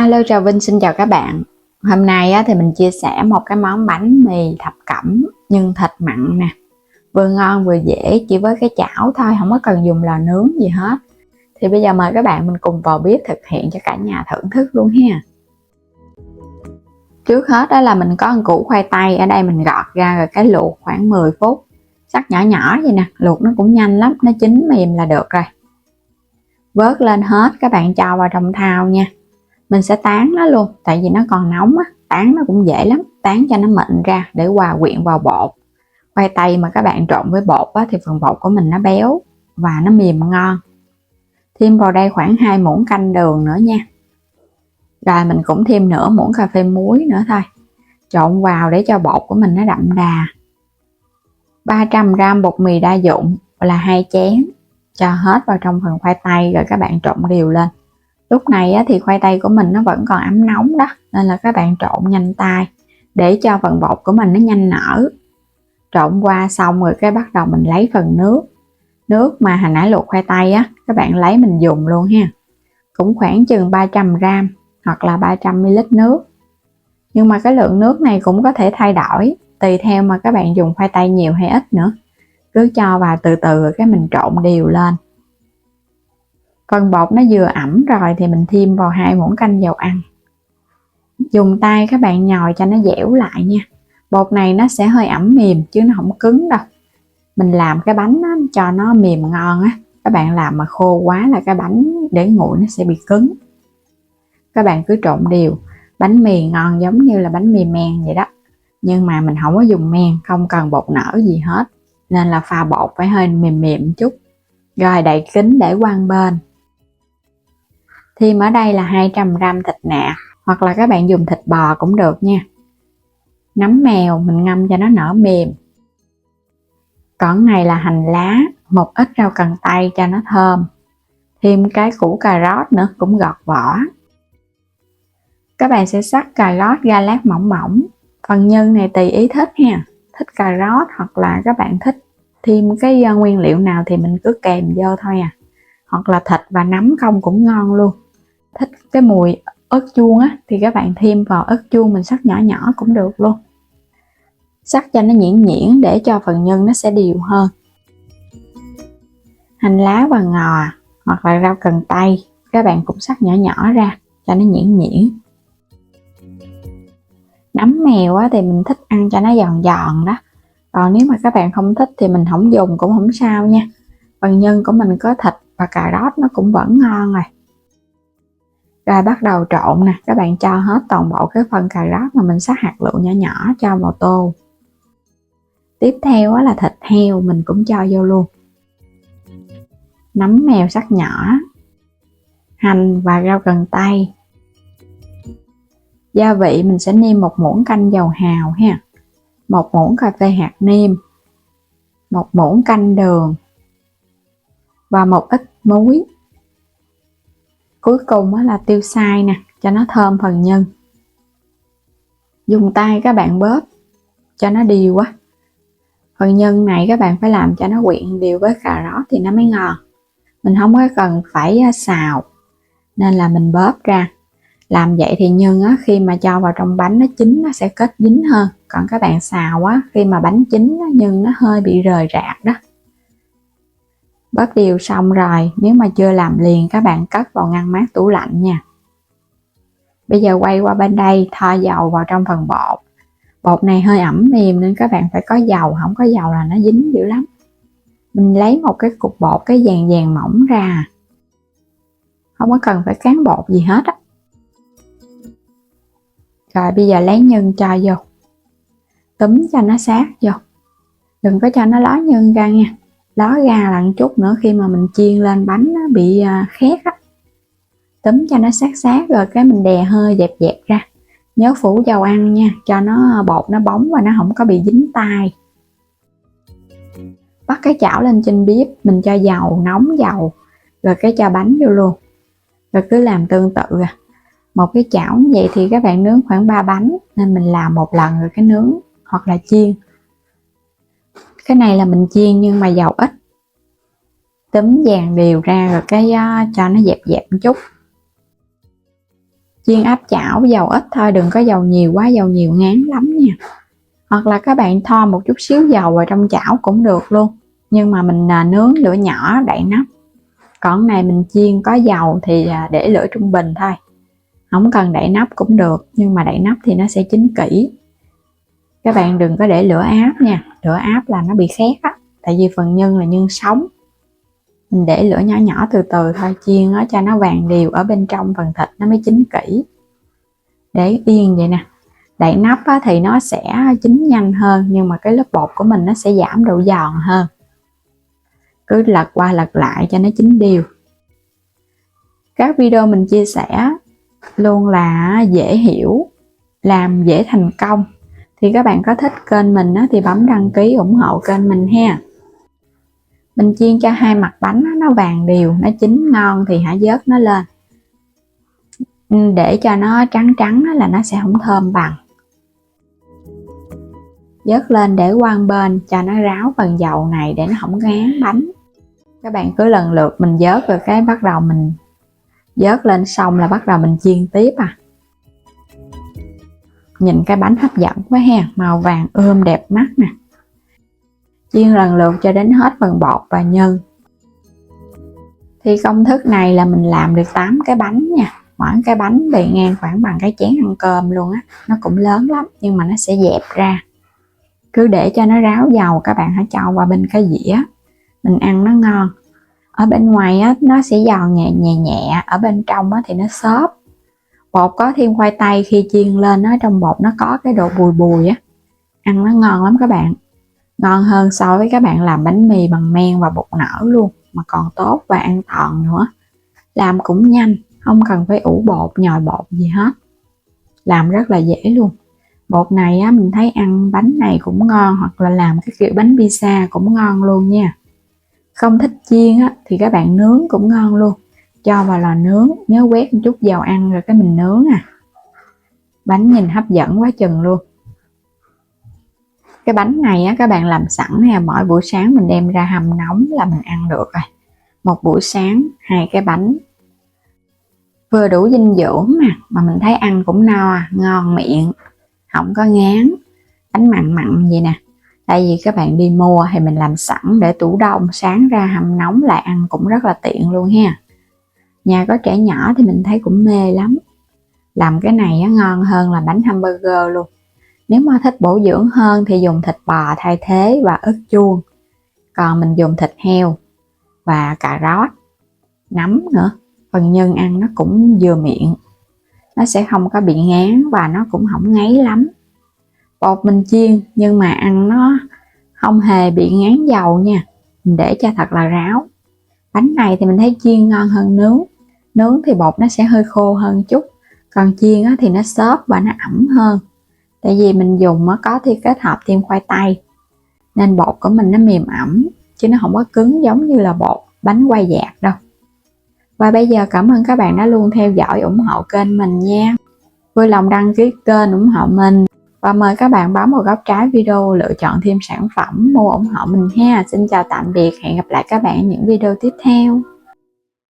Alo, chào Vinh, xin chào các bạn. Hôm nay thì mình chia sẻ một cái món bánh mì thập cẩm nhân thịt mặn nè. Vừa ngon vừa dễ, chỉ với cái chảo thôi, không có cần dùng lò nướng gì hết. Thì bây giờ mời các bạn mình cùng vào bếp thực hiện cho cả nhà thưởng thức luôn ha. Trước hết đó là mình có một củ khoai tây, ở đây mình gọt ra rồi cái luộc khoảng 10 phút. Sắc nhỏ nhỏ vậy nè, luộc nó cũng nhanh lắm, nó chín mềm là được rồi. Vớt lên hết, các bạn cho vào trong thau nha. Mình sẽ tán nó luôn, tại vì nó còn nóng á, tán nó cũng dễ lắm, tán cho nó mịn ra để hòa quyện vào bột. Khoai tây mà các bạn trộn với bột á, thì phần bột của mình nó béo và nó mềm ngon. Thêm vào đây khoảng 2 muỗng canh đường nữa nha. Rồi mình cũng thêm nửa muỗng cà phê muối nữa thôi. Trộn vào để cho bột của mình nó đậm đà. 300g bột mì đa dụng là 2 chén. Cho hết vào trong phần khoai tây rồi các bạn trộn đều lên. Lúc này thì khoai tây của mình nó vẫn còn ấm nóng đó, nên là các bạn trộn nhanh tay để cho phần bột của mình nó nhanh nở. Trộn qua xong rồi cái bắt đầu mình lấy phần nước mà hồi nãy luộc khoai tây á, các bạn lấy mình dùng luôn ha. Cũng khoảng chừng 300g hoặc là 300ml nước. Nhưng mà cái lượng nước này cũng có thể thay đổi tùy theo mà các bạn dùng khoai tây nhiều hay ít nữa. Cứ cho vào từ từ rồi cái mình trộn đều lên. Phần bột nó vừa ẩm rồi thì mình thêm vào 2 muỗng canh dầu ăn. Dùng tay các bạn nhồi cho nó dẻo lại nha. Bột này nó sẽ hơi ẩm mềm chứ nó không cứng đâu. Mình làm cái bánh cho nó mềm ngon á. Các bạn làm mà khô quá là cái bánh để nguội nó sẽ bị cứng. Các bạn cứ trộn đều. Bánh mì ngon giống như là bánh mì men vậy đó. Nhưng mà mình không có dùng men, không cần bột nở gì hết. Nên là pha bột phải hơi mềm mềm chút. Rồi đậy kín để qua một bên. Thêm ở đây là 200g thịt nạc, hoặc là các bạn dùng thịt bò cũng được nha. Nấm mèo mình ngâm cho nó nở mềm. Còn này là hành lá, một ít rau cần tây cho nó thơm. Thêm cái củ cà rốt nữa, cũng gọt vỏ. Các bạn sẽ xắt cà rốt ra lát mỏng mỏng. Phần nhân này tùy ý thích ha. Thích cà rốt hoặc là các bạn thích thêm cái nguyên liệu nào thì mình cứ kèm vô thôi à. Hoặc là thịt và nấm không cũng ngon luôn. Thích cái mùi ớt chuông á thì các bạn thêm vào ớt chuông mình xắt nhỏ nhỏ cũng được luôn. Xắt cho nó nhuyễn nhuyễn để cho phần nhân nó sẽ đều hơn. Hành lá và ngò hoặc là rau cần tây các bạn cũng xắt nhỏ nhỏ ra cho nó nhuyễn nhuyễn. Nấm mèo á thì mình thích ăn cho nó giòn giòn đó. Còn nếu mà các bạn không thích thì mình không dùng cũng không sao nha. Phần nhân của mình có thịt và cà rốt nó cũng vẫn ngon rồi. Rồi bắt đầu trộn nè, các bạn cho hết toàn bộ cái phần cà rốt mà mình xắt hạt lựu nhỏ nhỏ cho vào tô. Tiếp theo là thịt heo mình cũng cho vô luôn. Nấm mèo xắt nhỏ, hành và rau cần tây. Gia vị mình sẽ nêm 1 muỗng canh dầu hào ha, 1 muỗng cà phê hạt nêm, 1 muỗng canh đường và một ít muối. Cuối cùng là tiêu xay nè, cho nó thơm phần nhân. Dùng tay các bạn bóp cho nó đều quá. Phần nhân này các bạn phải làm cho nó quyện đều với cà rốt thì nó mới ngon. Mình không có cần phải xào nên là mình bóp ra. Làm vậy thì nhân á, khi mà cho vào trong bánh nó chín nó sẽ kết dính hơn. Còn các bạn xào á, khi mà bánh chín nhân nó hơi bị rời rạc đó. Bóp đều xong rồi, nếu mà chưa làm liền các bạn cất vào ngăn mát tủ lạnh nha. Bây giờ quay qua bên đây, thoa dầu vào trong phần bột. Bột này hơi ẩm mềm nên các bạn phải có dầu, không có dầu là nó dính dữ lắm. Mình lấy một cái cục bột cái vàng vàng mỏng ra. Không có cần phải cán bột gì hết á. Rồi bây giờ lấy nhân cho vô. Túm cho nó sát vô. Đừng có cho nó ló nhân ra nha. Ló ra lần chút nữa khi mà mình chiên lên bánh nó bị khét á. Túm cho nó sát sát rồi cái mình đè hơi dẹp dẹp ra. Nhớ phủ dầu ăn nha, cho nó bột nó bóng và nó không có bị dính tay. Bắt cái chảo lên trên bếp, mình cho dầu, nóng dầu, rồi cái cho bánh vô luôn. Rồi cứ làm tương tự à. Một cái chảo như vậy thì các bạn nướng khoảng 3 bánh, nên mình làm một lần rồi cái nướng hoặc là chiên. Cái này là mình chiên nhưng mà dầu ít. Túm vàng đều ra rồi cái cho nó dẹp dẹp một chút. Chiên áp chảo dầu ít thôi, đừng có dầu nhiều quá, dầu nhiều ngán lắm nha. Hoặc là các bạn thoa một chút xíu dầu vào trong chảo cũng được luôn, nhưng mà mình nướng lửa nhỏ đậy nắp. Còn này mình chiên có dầu thì để lửa trung bình thôi, không cần đậy nắp cũng được, nhưng mà đậy nắp thì nó sẽ chín kỹ. Các bạn đừng có để lửa áp nha, lửa áp là nó bị khét á, tại vì phần nhân là nhân sống. Mình để lửa nhỏ nhỏ từ từ thôi, chiên nó cho nó vàng đều ở bên trong phần thịt nó mới chín kỹ. Để yên vậy nè, đậy nắp á, thì nó sẽ chín nhanh hơn, nhưng mà cái lớp bột của mình nó sẽ giảm độ giòn hơn. Cứ lật qua lật lại cho nó chín đều. Các video mình chia sẻ luôn là dễ hiểu, làm dễ thành công. Thì các bạn có thích kênh mình á, thì bấm đăng ký ủng hộ kênh mình ha. Mình chiên cho hai mặt bánh nó vàng đều, nó chín ngon thì hãy vớt nó lên. Để cho nó trắng trắng là nó sẽ không thơm bằng. Vớt lên để qua bên cho nó ráo phần dầu này để nó không ngán bánh. Các bạn cứ lần lượt mình vớt rồi cái bắt đầu mình vớt lên xong là bắt đầu mình chiên tiếp à. Nhìn cái bánh hấp dẫn quá ha, màu vàng ươm đẹp mắt nè. Chiên lần lượt cho đến hết phần bột và nhân. Thì công thức này là mình làm được 8 cái bánh nha. Mỗi cái bánh bề ngang khoảng bằng cái chén ăn cơm luôn á. Nó cũng lớn lắm nhưng mà nó sẽ dẹp ra. Cứ để cho nó ráo dầu, các bạn hãy cho vào bên cái dĩa. Mình ăn nó ngon. Ở bên ngoài á, nó sẽ giòn nhẹ nhẹ, ở bên trong á, thì nó xốp. Bột có thêm khoai tây, khi chiên lên á, trong bột nó có cái độ bùi bùi á. Ăn nó ngon lắm các bạn. Ngon hơn so với các bạn làm bánh mì bằng men và bột nở luôn, mà còn tốt và an toàn nữa. Làm cũng nhanh, không cần phải ủ bột, nhồi bột gì hết. Làm rất là dễ luôn. Bột này á, mình thấy ăn bánh này cũng ngon, hoặc là làm cái kiểu bánh pizza cũng ngon luôn nha. Không thích chiên á, thì các bạn nướng cũng ngon luôn. Cho vào lò nướng, nhớ quét một chút dầu ăn rồi cái mình nướng à. Bánh nhìn hấp dẫn quá chừng luôn. Cái bánh này á, các bạn làm sẵn nè, mỗi buổi sáng mình đem ra hầm nóng là mình ăn được rồi. Một buổi sáng 2 cái bánh, vừa đủ dinh dưỡng nè, mà mình thấy ăn cũng no, ngon miệng, không có ngán. Bánh mặn mặn gì nè, tại vì các bạn đi mua thì mình làm sẵn để tủ đông, sáng ra hầm nóng lại ăn cũng rất là tiện luôn ha. Nhà có trẻ nhỏ thì mình thấy cũng mê lắm. Làm cái này á, ngon hơn là bánh hamburger luôn. Nếu mà thích bổ dưỡng hơn thì dùng thịt bò thay thế và ớt chuông. Còn mình dùng thịt heo và cà rốt, nấm nữa. Phần nhân ăn nó cũng vừa miệng. Nó sẽ không có bị ngán và nó cũng không ngấy lắm. Bột mình chiên nhưng mà ăn nó không hề bị ngán dầu nha. Mình để cho thật là ráo. Bánh này thì mình thấy chiên ngon hơn nướng. Nướng thì bột nó sẽ hơi khô hơn chút. Còn chiên thì nó xốp và nó ẩm hơn. Tại vì mình dùng có kết hợp thêm khoai tây, nên bột của mình nó mềm ẩm, chứ nó không có cứng giống như là bột bánh quay dạt đâu. Và bây giờ cảm ơn các bạn đã luôn theo dõi ủng hộ kênh mình nha. Vui lòng đăng ký kênh ủng hộ mình. Và mời các bạn bấm vào góc trái video lựa chọn thêm sản phẩm mua ủng hộ mình ha. Xin chào tạm biệt, hẹn gặp lại các bạn ở những video tiếp theo.